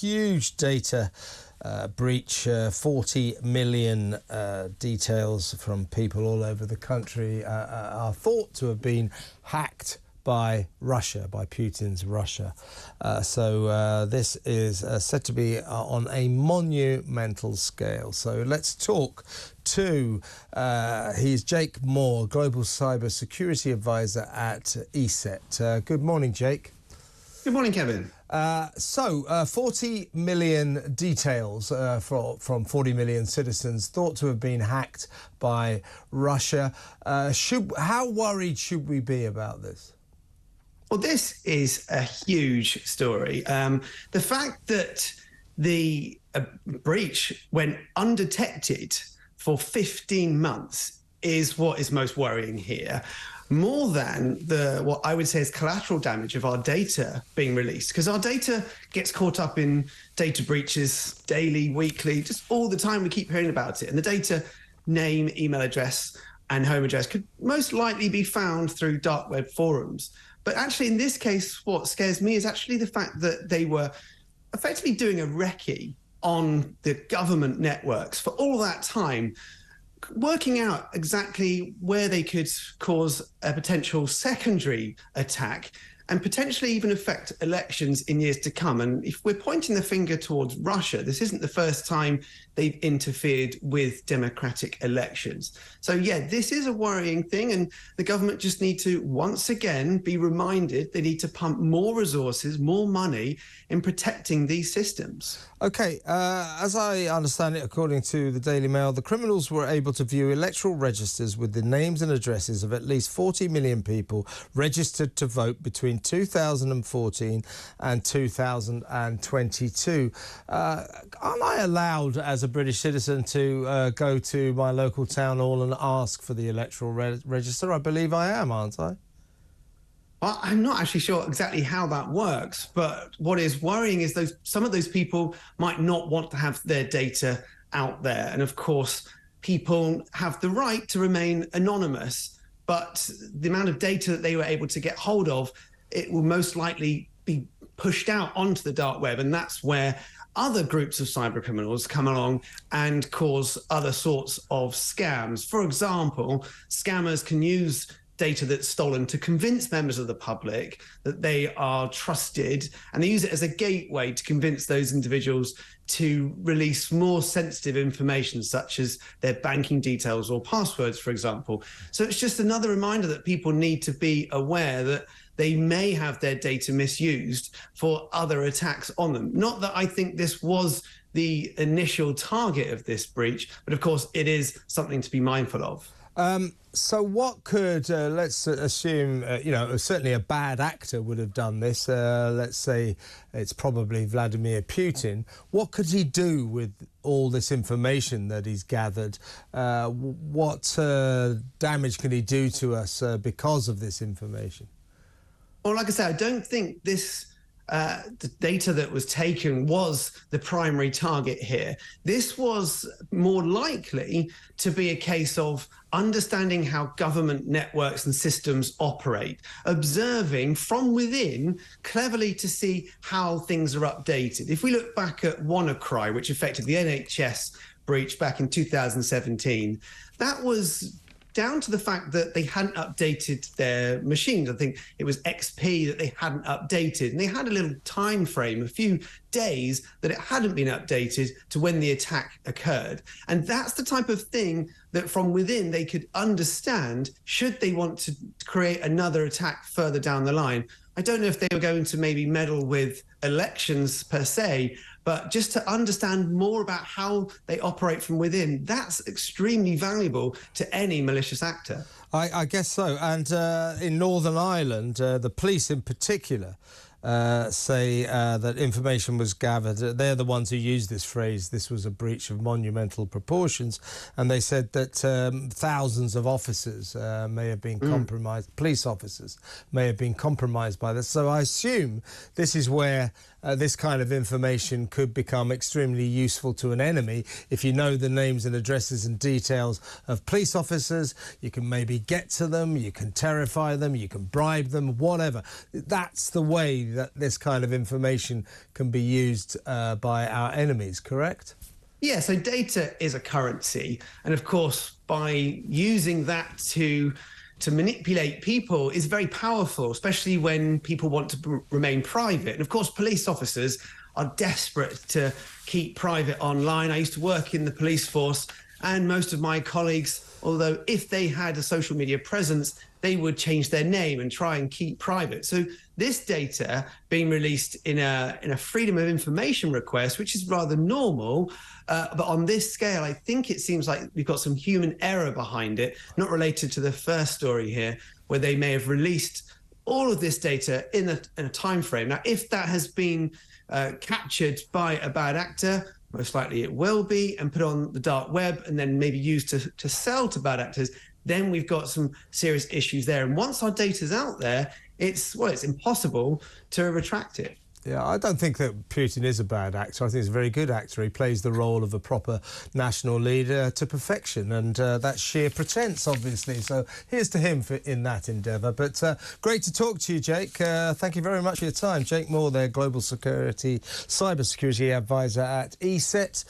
huge data breach, 40 million details from people all over the country are thought to have been hacked by Russia, by Putin's Russia. So this is said to be on a monumental scale. So let's talk to, he's Jake Moore, Global Cyber Security Advisor at ESET. Good morning, Jake. Good morning, Kevin. 40 million details from 40 million citizens thought to have been hacked by Russia. How worried should we be about this? Well, this is a huge story. The fact that the breach went undetected for 15 months is what is most worrying here, more than what I would say is collateral damage of our data being released, because our data gets caught up in data breaches daily, weekly, just all the time. We keep hearing about it. And the data, name, email address, and home address could most likely be found through dark web forums. But actually, in this case, what scares me is actually the fact that they were effectively doing a recce on the government networks for all that time, working out exactly where they could cause a potential secondary attack and potentially even affect elections in years to come. And if we're pointing the finger towards Russia, this isn't the first time they've interfered with democratic elections. So, yeah, this is a worrying thing, and the government just need to, once again, be reminded they need to pump more resources, more money in protecting these systems. OK, as I understand it, according to the Daily Mail, the criminals were able to view electoral registers with the names and addresses of at least 40 million people registered to vote between 2014 and 2022. Aren't I allowed as a British citizen to go to my local town hall and ask for the electoral register? I believe I am, aren't I? Well, I'm not actually sure exactly how that works, but what is worrying is some of those people might not want to have their data out there. And of course, people have the right to remain anonymous, but the amount of data that they were able to get hold of, it will most likely be pushed out onto the dark web. And that's where other groups of cyber criminals come along and cause other sorts of scams. For example, scammers can use data that's stolen to convince members of the public that they are trusted, and they use it as a gateway to convince those individuals to release more sensitive information, such as their banking details or passwords, for example. So it's just another reminder that people need to be aware that they may have their data misused for other attacks on them. Not that I think this was the initial target of this breach, but of course it is something to be mindful of. So what could, let's assume, certainly a bad actor would have done this. Let's say it's probably Vladimir Putin. What could he do with all this information that he's gathered? What damage can he do to us because of this information? Well, like I said, I don't think the data that was taken was the primary target here. This was more likely to be a case of understanding how government networks and systems operate, observing from within cleverly to see how things are updated. If we look back at WannaCry, which affected the NHS breach back in 2017, that was down to the fact that they hadn't updated their machines. I think it was XP that they hadn't updated. And they had a little time frame, a few days, that it hadn't been updated to when the attack occurred. And that's the type of thing that from within they could understand should they want to create another attack further down the line. I don't know if they were going to maybe meddle with elections per se, but just to understand more about how they operate from within, that's extremely valuable to any malicious actor. I guess so. And in Northern Ireland, the police in particular say that information was gathered. They're the ones who used this phrase, this was a breach of monumental proportions. And they said that thousands of officers may have been compromised, police officers may have been compromised by this. So I assume this is where this kind of information could become extremely useful to an enemy. If you know the names and addresses and details of police officers, you can maybe get to them, you can terrify them, you can bribe them, whatever. That's the way that this kind of information can be used by our enemies, correct? Yeah, so data is a currency. And of course, by using that to manipulate people is very powerful, especially when people want to remain private. And of course, police officers are desperate to keep private online. I used to work in the police force, and most of my colleagues, although if they had a social media presence, they would change their name and try and keep private. So this data being released in a freedom of information request, which is rather normal, but on this scale, I think it seems like we've got some human error behind it, not related to the first story here, where they may have released all of this data in a time frame. Now, if that has been captured by a bad actor, most likely it will be, and put on the dark web and then maybe used to sell to bad actors, then we've got some serious issues there. And once our data's out there, it's impossible to retract it. Yeah, I don't think that Putin is a bad actor. I think he's a very good actor. He plays the role of a proper national leader to perfection, and that's sheer pretense, obviously. So here's to him in that endeavour. But great to talk to you, Jake. Thank you very much for your time. Jake Moore, their Global Security, Cybersecurity Advisor at ESET.